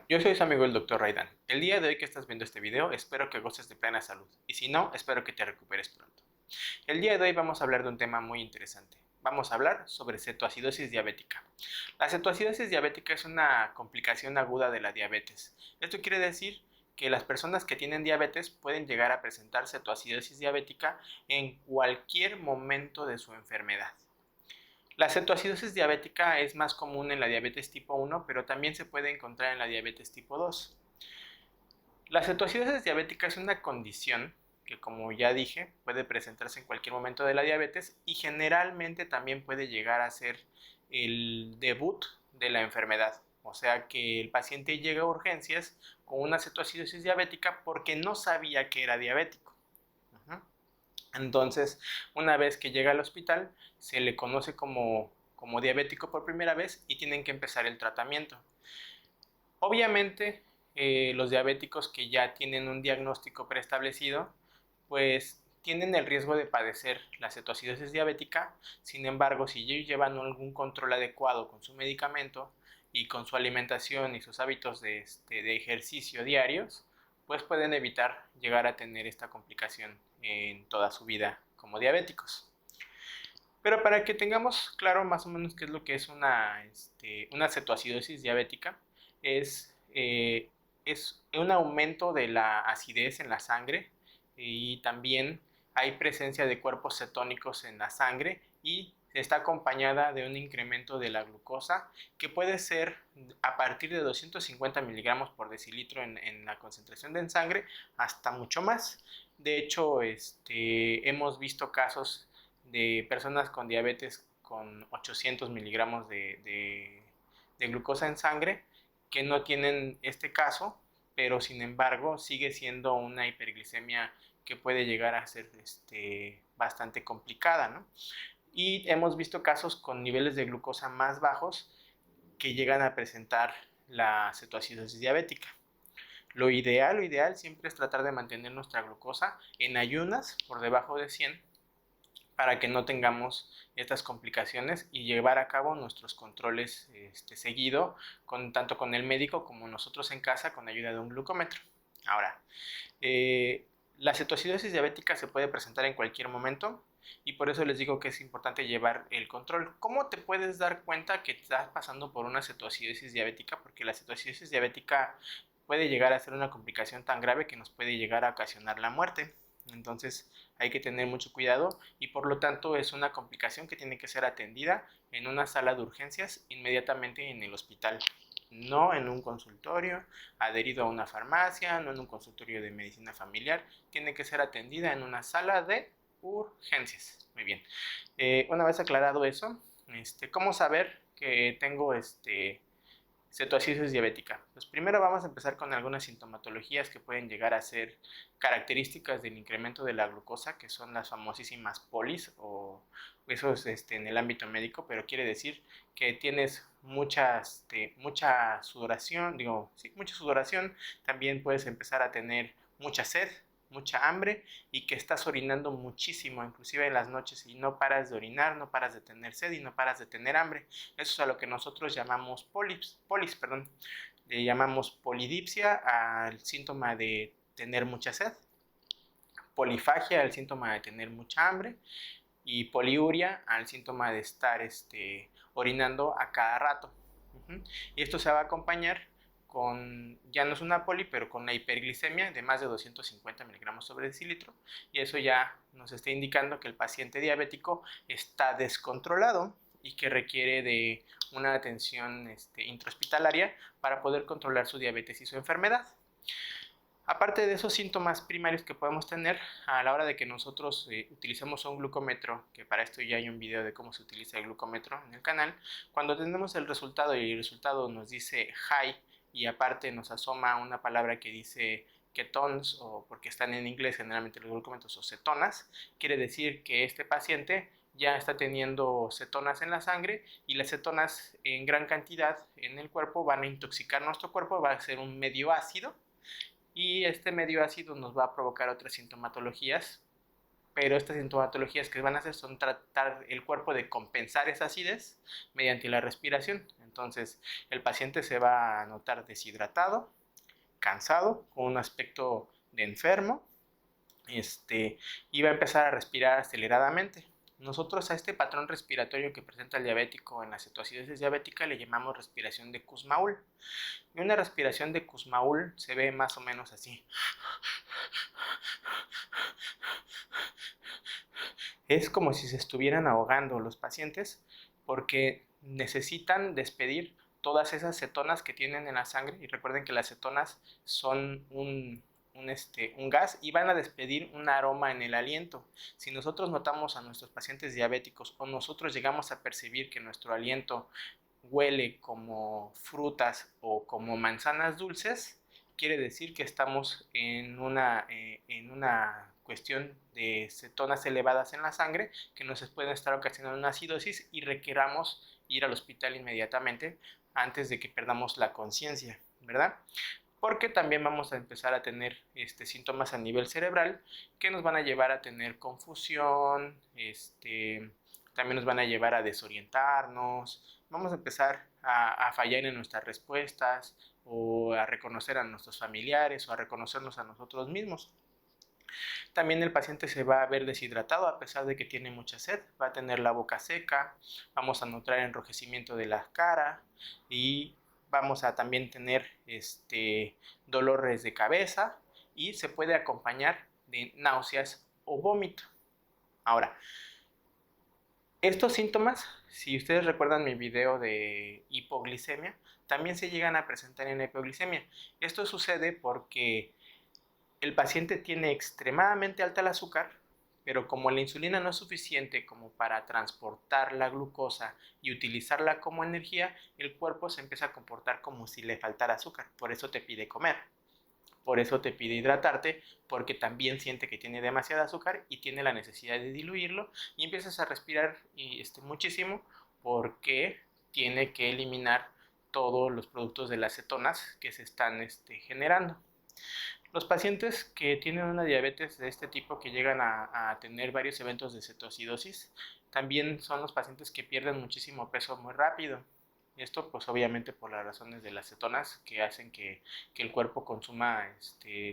Yo soy su amigo el Dr. Raidan. El día de hoy que estás viendo este video, espero que goces de plena salud. Y si no, espero que te recuperes pronto. El día de hoy vamos a hablar de un tema muy interesante. Vamos a hablar sobre cetoacidosis diabética. La cetoacidosis diabética es una complicación aguda de la diabetes. Esto quiere decir que las personas que tienen diabetes pueden llegar a presentar cetoacidosis diabética en cualquier momento de su enfermedad. La cetoacidosis diabética es más común en la diabetes tipo 1, pero también se puede encontrar en la diabetes tipo 2. La cetoacidosis diabética es una condición que, como ya dije, puede presentarse en cualquier momento de la diabetes y generalmente también puede llegar a ser el debut de la enfermedad. O sea que el paciente llega a urgencias con una cetoacidosis diabética porque no sabía que era diabético. Entonces, una vez que llega al hospital, se le conoce como diabético por primera vez y tienen que empezar el tratamiento. Obviamente, los diabéticos que ya tienen un diagnóstico preestablecido, pues tienen el riesgo de padecer la cetoacidosis diabética. Sin embargo, si ellos llevan algún control adecuado con su medicamento y con su alimentación y sus hábitos de ejercicio diarios, pues pueden evitar llegar a tener esta complicación en toda su vida como diabéticos. Pero para que tengamos claro más o menos qué es lo que es una cetoacidosis diabética, es un aumento de la acidez en la sangre y también hay presencia de cuerpos cetónicos en la sangre y está acompañada de un incremento de la glucosa que puede ser a partir de 250 miligramos por decilitro en la concentración de en sangre hasta mucho más. De hecho, hemos visto casos de personas con diabetes con 800 miligramos de glucosa en sangre que no tienen este caso, pero sin embargo sigue siendo una hiperglicemia que puede llegar a ser bastante complicada, ¿no? Y hemos visto casos con niveles de glucosa más bajos que llegan a presentar la cetoacidosis diabética. Lo ideal siempre es tratar de mantener nuestra glucosa en ayunas por debajo de 100 para que no tengamos estas complicaciones y llevar a cabo nuestros controles seguido, tanto con el médico como nosotros en casa con ayuda de un glucómetro. Ahora, la cetoacidosis diabética se puede presentar en cualquier momento y por eso les digo que es importante llevar el control. ¿Cómo te puedes dar cuenta que estás pasando por una cetoacidosis diabética? Porque la cetoacidosis diabética puede llegar a ser una complicación tan grave que nos puede llegar a ocasionar la muerte. Entonces hay que tener mucho cuidado y por lo tanto es una complicación que tiene que ser atendida en una sala de urgencias inmediatamente en el hospital, no en un consultorio adherido a una farmacia, no en un consultorio de medicina familiar, tiene que ser atendida en una sala de urgencias. Muy bien. Una vez aclarado eso, ¿cómo saber que tengo cetoacidosis diabética? Pues primero vamos a empezar con algunas sintomatologías que pueden llegar a ser características del incremento de la glucosa, que son las famosísimas polis, o eso es en el ámbito médico, pero quiere decir que tienes mucha sudoración, sí, mucha sudoración, también puedes empezar a tener mucha sed, mucha hambre y que estás orinando muchísimo, inclusive en las noches, y no paras de orinar, no paras de tener sed y no paras de tener hambre. Eso es a lo que nosotros llamamos polis, le llamamos polidipsia al síntoma de tener mucha sed, polifagia al síntoma de tener mucha hambre y poliuria al síntoma de estar orinando a cada rato. Y esto se va a acompañar con, ya no es una poli, pero con una hiperglicemia de más de 250 miligramos sobre decilitro, y eso ya nos está indicando que el paciente diabético está descontrolado y que requiere de una atención intrahospitalaria para poder controlar su diabetes y su enfermedad. Aparte de esos síntomas primarios que podemos tener a la hora de que nosotros utilicemos un glucómetro, que para esto ya hay un video de cómo se utiliza el glucómetro en el canal, cuando tenemos el resultado y el resultado nos dice high y aparte nos asoma una palabra que dice ketones, o porque están en inglés generalmente los glucómetros, o cetonas, quiere decir que este paciente ya está teniendo cetonas en la sangre, y las cetonas en gran cantidad en el cuerpo van a intoxicar nuestro cuerpo, va a ser un medio ácido, y este medio ácido nos va a provocar otras sintomatologías pero estas sintomatologías que van a hacer son tratar el cuerpo de compensar esa acidez mediante la respiración. Entonces, el paciente se va a notar deshidratado, cansado, con un aspecto de enfermo, y va a empezar a respirar aceleradamente. Nosotros a este patrón respiratorio que presenta el diabético en la cetoacidosis diabética le llamamos respiración de Kussmaul. Y una respiración de Kussmaul se ve más o menos así. Es como si se estuvieran ahogando los pacientes porque necesitan despedir todas esas cetonas que tienen en la sangre. Y recuerden que las cetonas son un gas y van a despedir un aroma en el aliento. Si nosotros notamos a nuestros pacientes diabéticos o nosotros llegamos a percibir que nuestro aliento huele como frutas o como manzanas dulces, quiere decir que estamos en una cuestión de cetonas elevadas en la sangre que nos pueden estar ocasionando una acidosis y requeramos ir al hospital inmediatamente antes de que perdamos la conciencia, ¿verdad? Porque también vamos a empezar a tener síntomas a nivel cerebral que nos van a llevar a tener confusión, también nos van a llevar a desorientarnos, vamos a empezar a fallar en nuestras respuestas o a reconocer a nuestros familiares o a reconocernos a nosotros mismos. También el paciente se va a ver deshidratado a pesar de que tiene mucha sed, va a tener la boca seca, vamos a notar enrojecimiento de la cara y vamos a también tener dolores de cabeza y se puede acompañar de náuseas o vómito. Ahora, estos síntomas, si ustedes recuerdan mi video de hipoglicemia, también se llegan a presentar en la hipoglicemia. Esto sucede porque el paciente tiene extremadamente alta el azúcar, pero como la insulina no es suficiente como para transportar la glucosa y utilizarla como energía, el cuerpo se empieza a comportar como si le faltara azúcar. Por eso te pide comer, por eso te pide hidratarte, porque también siente que tiene demasiado azúcar y tiene la necesidad de diluirlo y empiezas a respirar muchísimo porque tiene que eliminar todos los productos de las cetonas que se están generando. Los pacientes que tienen una diabetes de este tipo, que llegan a tener varios eventos de cetoacidosis, también son los pacientes que pierden muchísimo peso muy rápido. Esto pues obviamente por las razones de las cetonas que hacen que el cuerpo consuma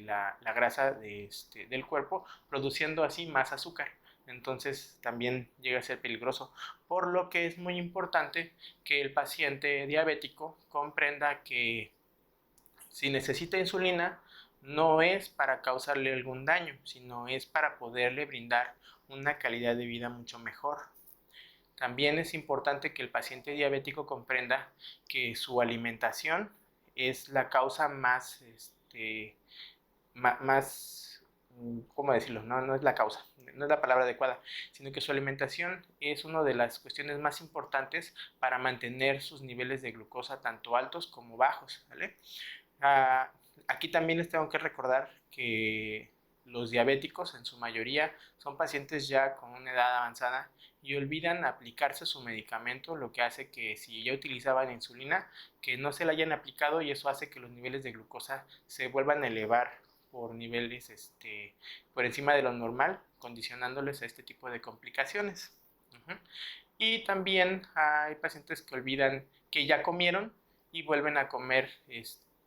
la grasa del cuerpo, produciendo así más azúcar. Entonces también llega a ser peligroso, por lo que es muy importante que el paciente diabético comprenda que si necesita insulina, no es para causarle algún daño, sino es para poderle brindar una calidad de vida mucho mejor. También es importante que el paciente diabético comprenda que su alimentación es la causa más, ¿cómo decirlo? No es la causa, no es la palabra adecuada, sino que su alimentación es una de las cuestiones más importantes para mantener sus niveles de glucosa tanto altos como bajos, ¿vale? Aquí también les tengo que recordar que los diabéticos en su mayoría son pacientes ya con una edad avanzada y olvidan aplicarse su medicamento, lo que hace que si ya utilizaban insulina, que no se la hayan aplicado, y eso hace que los niveles de glucosa se vuelvan a elevar por niveles por encima de lo normal, condicionándoles a este tipo de complicaciones. Y también hay pacientes que olvidan que ya comieron y vuelven a comer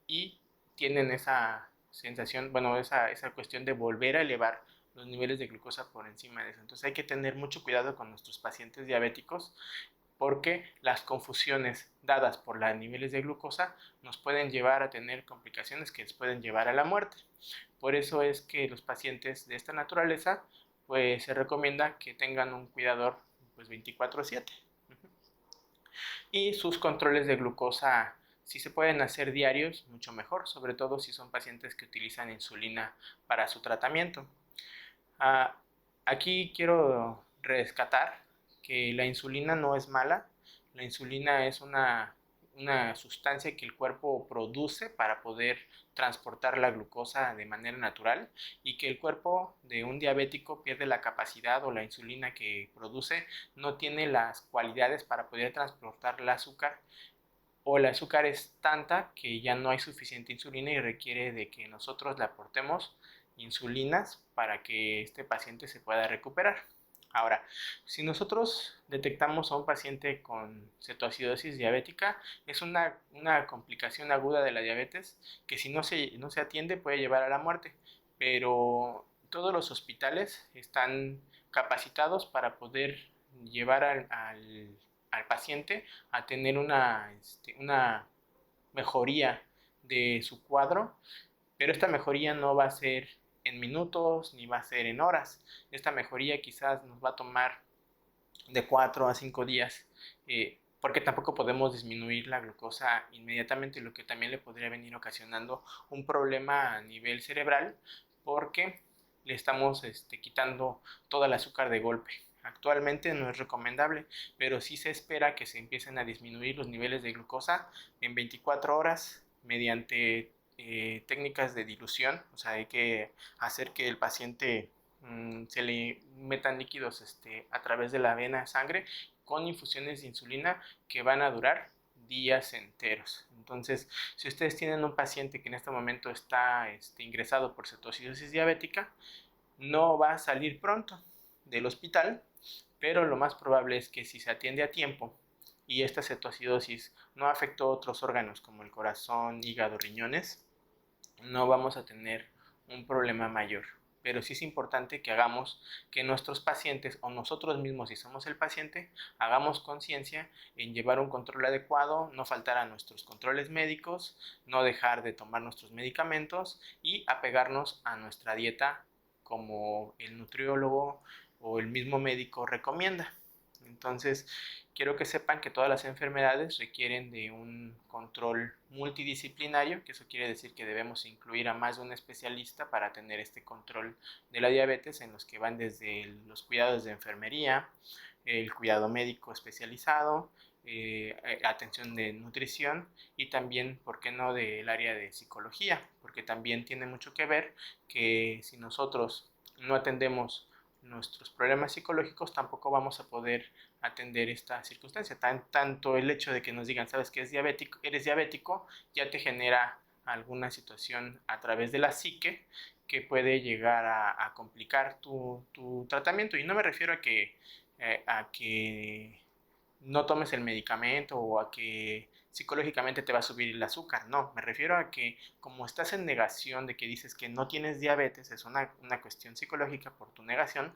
y tienen esa sensación, bueno, esa cuestión de volver a elevar los niveles de glucosa por encima de eso. Entonces hay que tener mucho cuidado con nuestros pacientes diabéticos porque las confusiones dadas por los niveles de glucosa nos pueden llevar a tener complicaciones que les pueden llevar a la muerte. Por eso es que los pacientes de esta naturaleza pues se recomienda que tengan un cuidador pues 24/7. Y sus controles de glucosa, si se pueden hacer diarios, mucho mejor, sobre todo si son pacientes que utilizan insulina para su tratamiento. Aquí quiero rescatar que la insulina no es mala. La insulina es una sustancia que el cuerpo produce para poder transportar la glucosa de manera natural, y que el cuerpo de un diabético pierde la capacidad, o la insulina que produce no tiene las cualidades para poder transportar el azúcar, o el azúcar es tanta que ya no hay suficiente insulina y requiere de que nosotros le aportemos insulinas para que este paciente se pueda recuperar. Ahora, si nosotros detectamos a un paciente con cetoacidosis diabética, es una complicación aguda de la diabetes que si no se atiende puede llevar a la muerte, pero todos los hospitales están capacitados para poder llevar al paciente a tener una mejoría de su cuadro, pero esta mejoría no va a ser en minutos ni va a ser en horas. Esta mejoría quizás nos va a tomar de 4 a 5 días, porque tampoco podemos disminuir la glucosa inmediatamente, lo que también le podría venir ocasionando un problema a nivel cerebral, porque le estamos quitando todo el azúcar de golpe. Actualmente no es recomendable, pero sí se espera que se empiecen a disminuir los niveles de glucosa en 24 horas mediante técnicas de dilución. O sea, hay que hacer que el paciente se le metan líquidos a través de la vena sangre con infusiones de insulina que van a durar días enteros. Entonces, si ustedes tienen un paciente que en este momento está ingresado por cetoacidosis diabética, no va a salir pronto del hospital, pero lo más probable es que si se atiende a tiempo y esta cetoacidosis no afectó otros órganos como el corazón, hígado, riñones, no vamos a tener un problema mayor. Pero sí es importante que hagamos que nuestros pacientes o nosotros mismos, si somos el paciente, hagamos conciencia en llevar un control adecuado, no faltar a nuestros controles médicos, no dejar de tomar nuestros medicamentos y apegarnos a nuestra dieta como el nutriólogo o el mismo médico recomienda. Entonces, quiero que sepan que todas las enfermedades requieren de un control multidisciplinario, que eso quiere decir que debemos incluir a más de un especialista para tener este control de la diabetes, en los que van desde los cuidados de enfermería, el cuidado médico especializado, atención de nutrición y también, ¿por qué no?, del área de psicología, porque también tiene mucho que ver que si nosotros no atendemos nuestros problemas psicológicos, tampoco vamos a poder atender esta circunstancia. Tanto el hecho de que nos digan, sabes que eres diabético, ya te genera alguna situación a través de la psique que puede llegar a complicar tu tratamiento. Y no me refiero a que no tomes el medicamento o a que psicológicamente te va a subir el azúcar. No, me refiero a que como estás en negación de que dices que no tienes diabetes, es una cuestión psicológica por tu negación,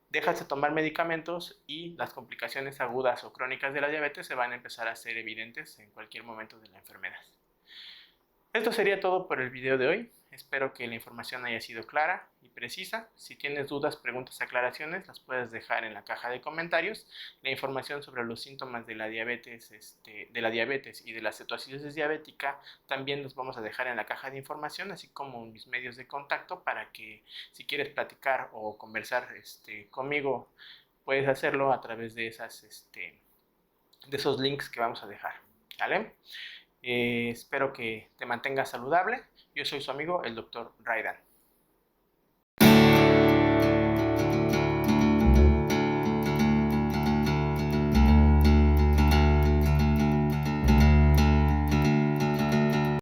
dejas de tomar medicamentos y las complicaciones agudas o crónicas de la diabetes se van a empezar a hacer evidentes en cualquier momento de la enfermedad. Esto sería todo por el video de hoy. Espero que la información haya sido clara y precisa. Si tienes dudas, preguntas, aclaraciones, las puedes dejar en la caja de comentarios. La información sobre los síntomas de la diabetes, y de la cetoacidosis diabética también los vamos a dejar en la caja de información, así como mis medios de contacto para que si quieres platicar o conversar conmigo, puedes hacerlo a través de esos links que vamos a dejar. ¿Vale? Espero que te mantengas saludable. Yo soy su amigo, el Dr. Raidan.